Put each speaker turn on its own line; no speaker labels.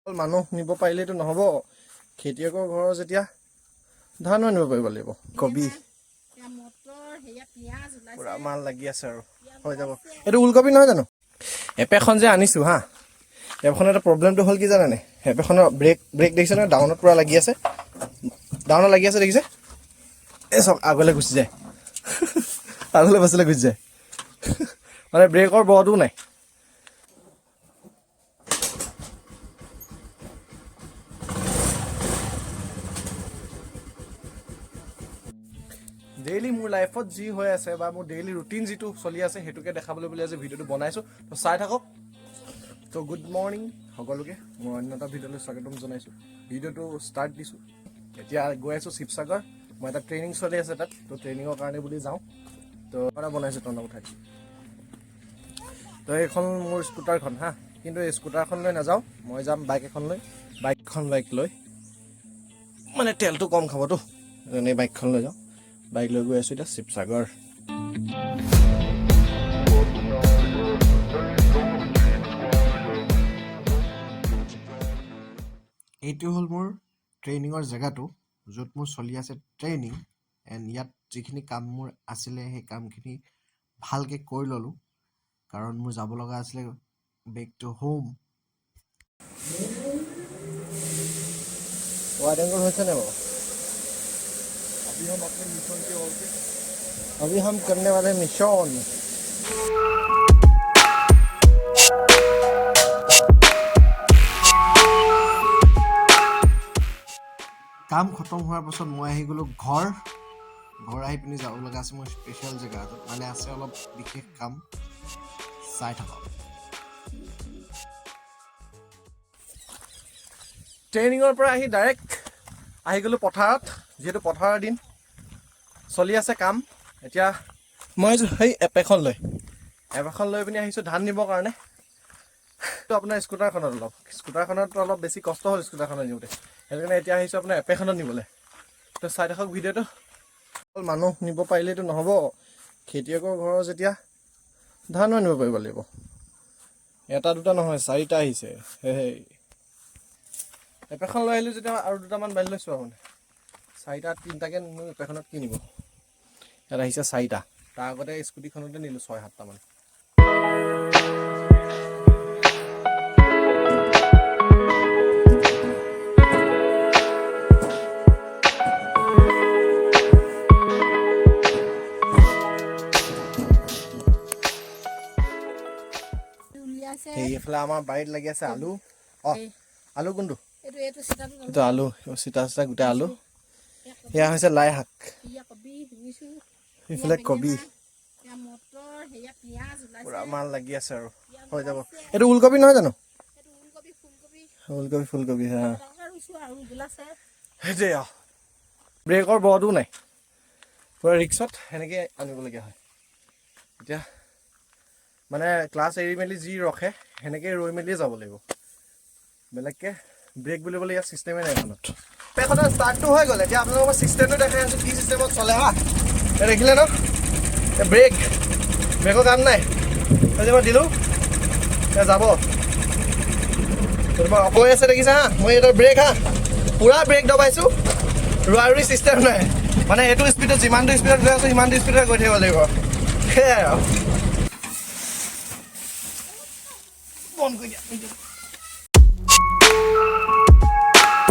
মানুহ নিব পাৰিলেতো নহ'ব খেতিয়কৰ ঘৰৰ যেতিয়া ধানো নিব পাৰিব লাগিব কবি পুৰা মাল লাগি আছে আৰু হৈ যাব এইটো ওলকবি নহয় জানো এপেখন যে আনিছো হা এপেখনৰ এটা প্ৰব্লেমটো হ'ল কি জানানে এপেখনৰ ব্ৰেক দেখিছে নহয় ডাউনত পুৰা লাগি আছে দেখিছে এই চব আগলৈ গুচি যায় আগলৈ বাচিলে গুচি যায় মানে ব্ৰেকৰ বৰটো নাই ডেইলি মোৰ লাইফত যি হৈ আছে বা মোৰ ডেইলি ৰুটিন যিটো চলি আছে সেইটোকে দেখাবলৈ বুলি আজি ভিডিঅ'টো বনাইছোঁ তো চাই থাকক তো গুড মৰ্ণিং সকলোকে মই অন্য এটা ভিডিঅ'লৈ স্বাগতম জনাইছোঁ ভিডিঅ'টো ষ্টাৰ্ট দিছোঁ এতিয়া গৈ আছোঁ শিৱসাগৰ মই এটা ট্ৰেইনিং চলি আছে তাত তো ট্ৰেইনিঙৰ কাৰণে বুলি যাওঁ তো এটা বনাইছোঁ তহঁতক উঠাই তো এইখন মোৰ স্কুটাৰখন হা কিন্তু এই স্কুটাৰখন লৈ নাযাওঁ মই যাম বাইক লৈ মানে তেলটো কম খাবতো এনেই বাইকখন লৈ যাওঁ বাইক লৈ গৈ আছোঁ এতিয়া শিৱসাগৰ এইটো হ'ল মোৰ ট্ৰেইনিঙৰ জেগাটো য'ত মোৰ চলি আছে ট্ৰেইনিং এণ্ড ইয়াত যিখিনি কাম মোৰ আছিলে সেই কামখিনি ভালকৈ কৰি ল'লোঁ কাৰণ মোৰ যাব লগা আছিলে back to home wide angle হৈছে নে বাৰু अभी हम करने वाले मिशन কাম খতম হোৱাৰ পাছত মই আহি গ'লো ঘৰ আহি পিনি যাব লগা আছে মোৰ স্পেচিয়েল জেগা মানে আছে অলপ বিশেষ কাম চাই থাকক ট্ৰেইনিঙৰ পৰা আহি ডাইৰেক্ট আহি গ'লো পথাৰত যিহেতু পথাৰৰ দিন চলি আছে কাম এতিয়া মই সেই এপেখন লৈ পিনি আহিছোঁ ধান নিবৰ কাৰণে তো আপোনাৰ স্কুটাৰখনত অলপ বেছি কষ্ট হ'ল স্কুটাৰখনত নিওঁতে সেইটো কাৰণে এতিয়া আহিছোঁ আপোনাৰ এপেখনত নিবলৈ তো চাই থাকক ভিডিঅ'টো মানুহ নিব পাৰিলেতো নহ'ব খেতিয়কৰ ঘৰৰ যেতিয়া ধানো নিব পাৰিব লাগিব এটা দুটা নহয় চাৰিটা আহিছে সেই এপেখন লৈ আহিলোঁ যেতিয়া আৰু দুটামান বান্ধি লৈছোঁ আৰু মানে চাৰিটা তিনিটাকৈ মোৰ এপেখনত কিনিব ইয়াত আহিছে চাৰিটা তাৰ আগতে স্কুটিখনতে নিলোঁ 6-7টামান এইফালে আমাৰ বাৰীত লাগি আছে আলু আলু কোনটো এইটো আলু চিটা গোটেই আলু এয়া হৈছে লাই শাক এইফালে কবি পুৰা মাল লাগি আছে আৰু হৈ যাব এইটো ওলকবি নহয় জানো ওলকবি ফুলকবি হা সেইটোৱে ব্ৰেকৰ বৰটো নাই পুৰা ৰিক্সত সেনেকৈ আনিবলগীয়া হয় এতিয়া মানে ক্লাছ এৰি মেলি যি ৰখে সেনেকৈ ৰৈ মেলিয়ে যাব লাগিব বেলেগকৈ ব্ৰেক বুলিবলৈ ইয়াত ছিষ্টেমে নাই এখনত এখনৰ ষ্টাৰ্টটো হৈ গ'ল এতিয়া আপোনালোকৰ মই ছিষ্টেমটো দেখাই আছোঁ কি ছিষ্টেমত চলে হা দেখিলে ন ব্ৰেকৰ কাম নাই যে মই দিলোঁ যাব তোমাৰ অকলে আছে দেখিছা হা মই এইটো ব্ৰেক হা পুৰা ব্ৰেক দবাইছোঁ ৰোৱাৰুৰি ছিষ্টেম নাই মানে এইটো স্পীডত যিমানটো স্পীডত গৈ আছোঁ সিমানটো স্পীডত গৈ থাকিব লাগিব সেয়াই আৰু বন্ধ কৰি দিয়া